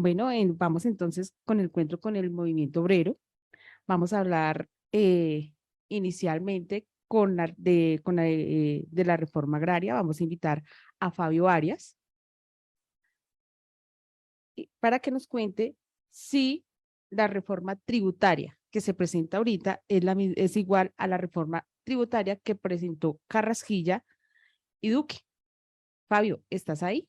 Bueno, vamos entonces con el encuentro con el movimiento obrero. Vamos a hablar inicialmente de la reforma agraria. Vamos a invitar a Fabio Arias para que nos cuente si la reforma tributaria que se presenta ahorita es igual a la reforma tributaria que presentó Carrasquilla y Duque. Fabio, ¿estás ahí?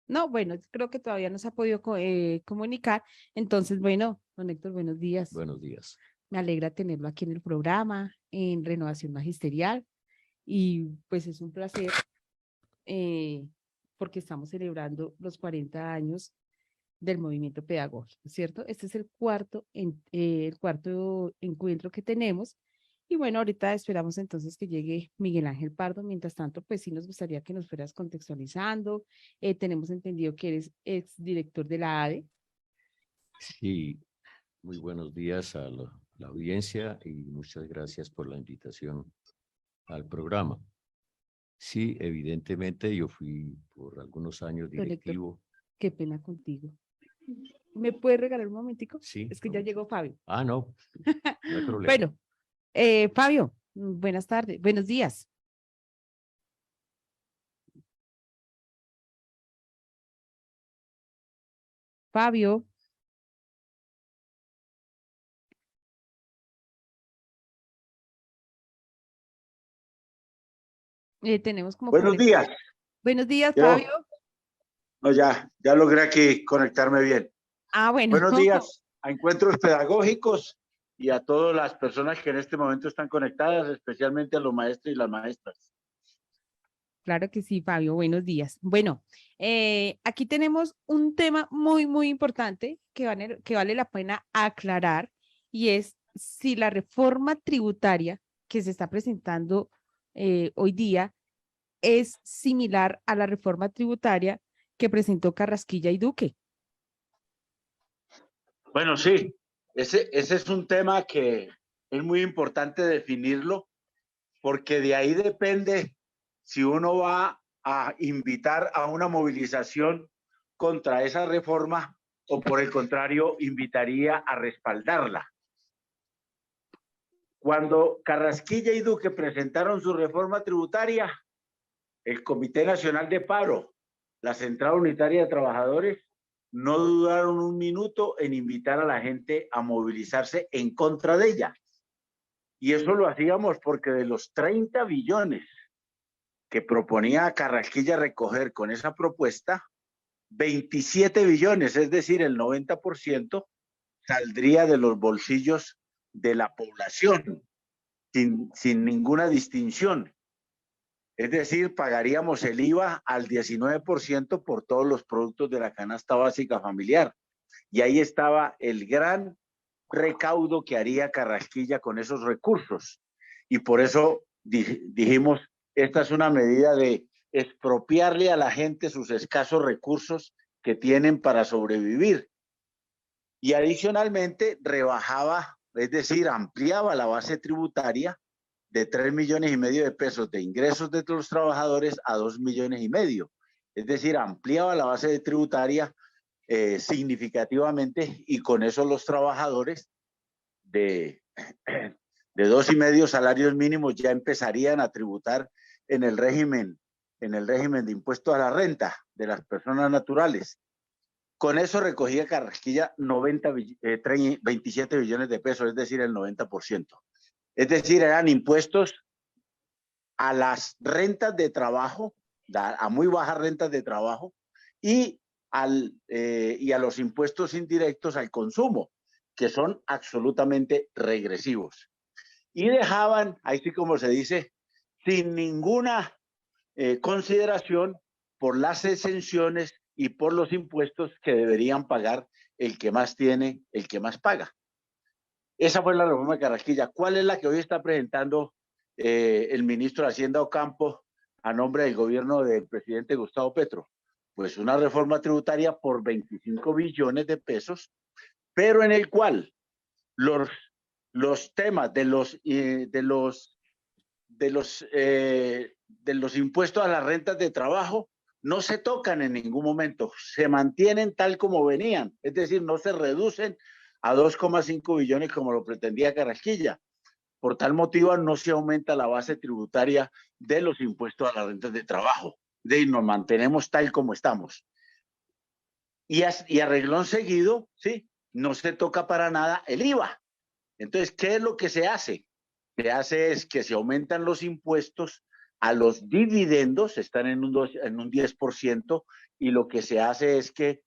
No, bueno, creo que todavía no se ha podido comunicar. Entonces, bueno, don Héctor, buenos días. Buenos días. Me alegra tenerlo aquí en el programa, en Renovación Magisterial. Y pues es un placer eh, porque estamos celebrando los 40 años del movimiento pedagógico, ¿cierto? Este es el cuarto encuentro que tenemos. Y bueno, ahorita esperamos entonces que llegue Miguel Ángel Pardo. Mientras tanto, pues sí nos gustaría que nos fueras contextualizando. Tenemos entendido que eres exdirector de la ADE. Sí, muy buenos días a la audiencia y muchas gracias por la invitación al programa. Sí, evidentemente yo fui por algunos años Don Héctor, directivo. qué pena contigo. ¿Me puedes regalar un momentico? Sí. Es que ya llegó Fabio. No, no hay problema. Bueno, Fabio, buenas tardes, buenos días. Fabio, tenemos como Buenos problemas. días. Buenos días, Fabio. Yo, no, ya logré aquí conectarme bien. Bueno. Buenos días a Encuentros Pedagógicos y a todas las personas que en este momento están conectadas, especialmente a los maestros y las maestras. Claro que sí, Fabio, buenos días. Bueno, aquí tenemos un tema muy, muy importante que vale la pena aclarar y es si la reforma tributaria que se está presentando hoy día es similar a la reforma tributaria que presentó Carrasquilla y Duque. Bueno, sí, ese es un tema que es muy importante definirlo, porque de ahí depende si uno va a invitar a una movilización contra esa reforma o por el contrario invitaría a respaldarla. Cuando Carrasquilla y Duque presentaron su reforma tributaria, el Comité Nacional de Paro, la Central Unitaria de Trabajadores, no dudaron un minuto en invitar a la gente a movilizarse en contra de ella. Y eso lo hacíamos porque de los 30 billones que proponía Carrasquilla recoger con esa propuesta, 27 billones, es decir, el 90%, saldría de los bolsillos de la población, sin ninguna distinción. Es decir, pagaríamos el IVA al 19% por todos los productos de la canasta básica familiar. Y ahí estaba el gran recaudo que haría Carrasquilla con esos recursos. Y por eso dijimos, esta es una medida de expropiarle a la gente sus escasos recursos que tienen para sobrevivir. Y adicionalmente rebajaba, es decir, ampliaba la base tributaria de 3,5 millones de pesos de ingresos de los trabajadores a 2,5 millones. Es decir, ampliaba la base tributaria significativamente y con eso los trabajadores de 2,5 salarios mínimos ya empezarían a tributar en el régimen de impuestos a la renta de las personas naturales. Con eso recogía Carrasquilla 27 billones de pesos, es decir, el 90%. Es decir, eran impuestos a las rentas de trabajo, a muy bajas rentas de trabajo, y a los impuestos indirectos al consumo, que son absolutamente regresivos. Y dejaban, ahí sí como se dice, sin ninguna consideración por las exenciones y por los impuestos que deberían pagar el que más tiene, el que más paga. Esa fue la reforma de Carrasquilla. ¿Cuál es la que hoy está presentando el ministro de Hacienda Ocampo a nombre del gobierno del presidente Gustavo Petro? Pues una reforma tributaria por 25 billones de pesos, pero en el cual los temas de de los impuestos a las rentas de trabajo no se tocan en ningún momento, se mantienen tal como venían, es decir, no se reducen a 2,5 billones como lo pretendía Carrasquilla. Por tal motivo no se aumenta la base tributaria de los impuestos a las rentas de trabajo, nos mantenemos tal como estamos. Y a reglón seguido, ¿sí? No se toca para nada el IVA. Entonces, ¿qué es lo que se hace? Se hace es que se aumentan los impuestos a los dividendos, están en un 10%, y lo que se hace es que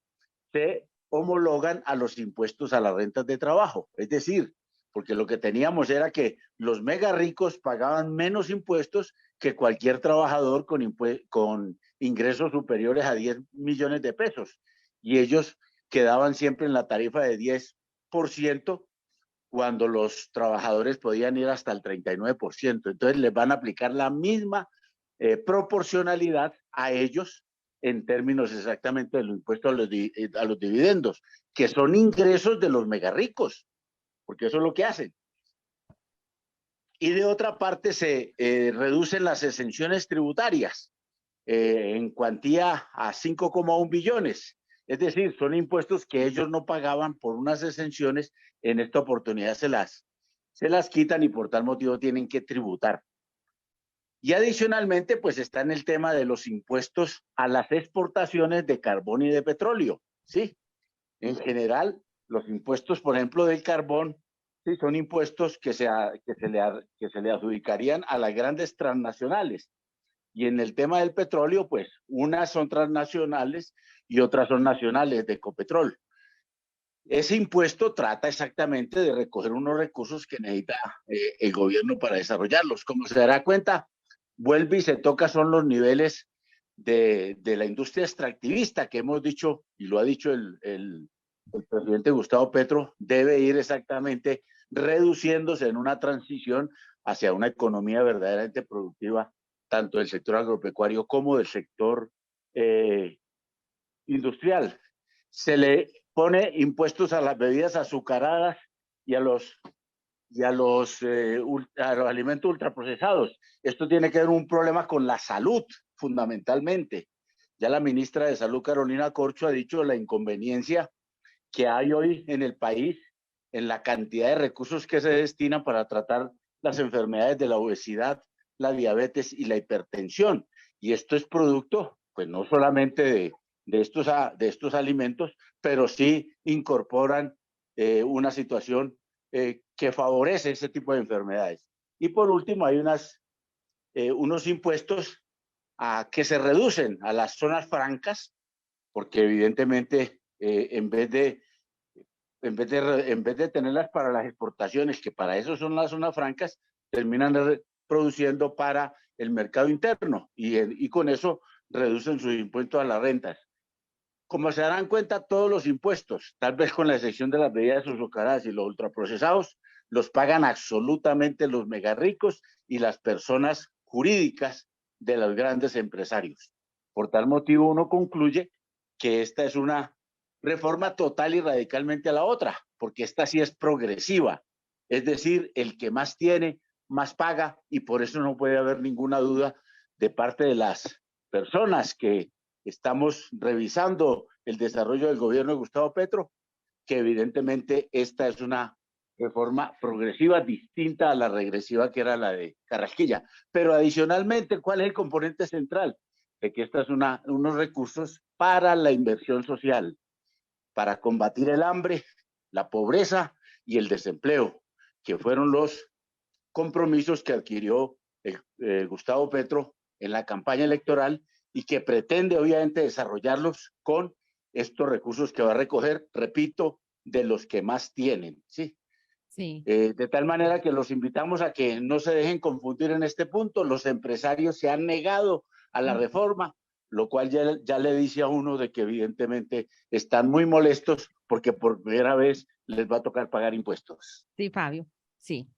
se homologan a los impuestos a las rentas de trabajo. Es decir, porque lo que teníamos era que los mega ricos pagaban menos impuestos que cualquier trabajador con ingresos superiores a 10 millones de pesos. Y ellos quedaban siempre en la tarifa de 10%, cuando los trabajadores podían ir hasta el 39%. Entonces les van a aplicar la misma proporcionalidad a ellos en términos exactamente de los impuestos a los dividendos, que son ingresos de los mega ricos, porque eso es lo que hacen. Y de otra parte se reducen las exenciones tributarias en cuantía a 5,1 billones. Es decir, son impuestos que ellos no pagaban por unas exenciones, en esta oportunidad se las quitan y por tal motivo tienen que tributar. Y adicionalmente, pues está en el tema de los impuestos a las exportaciones de carbón y de petróleo, ¿sí? En general, los impuestos, por ejemplo, del carbón, ¿sí? Son impuestos que se le adjudicarían a las grandes transnacionales. Y en el tema del petróleo, pues unas son transnacionales y otras son nacionales de Ecopetrol. Ese impuesto trata exactamente de recoger unos recursos que necesita el gobierno para desarrollarlos. Como se dará cuenta, vuelve y se toca son los niveles de la industria extractivista que hemos dicho, y lo ha dicho el presidente Gustavo Petro, debe ir exactamente reduciéndose en una transición hacia una economía verdaderamente productiva, tanto del sector agropecuario como del sector industrial. Se le pone impuestos a las bebidas azucaradas y a los alimentos ultraprocesados. Esto tiene que ver un problema con la salud, fundamentalmente. Ya la ministra de Salud, Carolina Corcho, ha dicho la inconveniencia que hay hoy en el país en la cantidad de recursos que se destinan para tratar las enfermedades de la obesidad, la diabetes y la hipertensión. Y esto es producto, pues no solamente de estos alimentos, pero sí incorporan una situación que favorece ese tipo de enfermedades. Y por último, hay unos impuestos que se reducen a las zonas francas, porque evidentemente en vez de tenerlas para las exportaciones, que para eso son las zonas francas, terminan produciendo para el mercado interno y con eso reducen sus impuestos a las rentas. Como se darán cuenta, todos los impuestos, tal vez con la excepción de las bebidas azucaradas y los ultraprocesados, los pagan absolutamente los mega ricos y las personas jurídicas de los grandes empresarios. Por tal motivo, uno concluye que esta es una reforma total y radicalmente a la otra, porque esta sí es progresiva. Es decir, el que más tiene, más paga, y por eso no puede haber ninguna duda de parte de las personas que estamos revisando el desarrollo del gobierno de Gustavo Petro, que evidentemente esta es una reforma progresiva distinta a la regresiva que era la de Carrasquilla. Pero adicionalmente, ¿cuál es el componente central? De que esta es unos recursos para la inversión social, para combatir el hambre, la pobreza y el desempleo, que fueron los compromisos que adquirió Gustavo Petro en la campaña electoral y que pretende obviamente desarrollarlos con estos recursos que va a recoger, repito, de los que más tienen, ¿sí? Sí. De tal manera que los invitamos a que no se dejen confundir en este punto. Los empresarios se han negado a la reforma, lo cual ya le dice a uno de que evidentemente están muy molestos porque por primera vez les va a tocar pagar impuestos. Sí, Fabio, sí.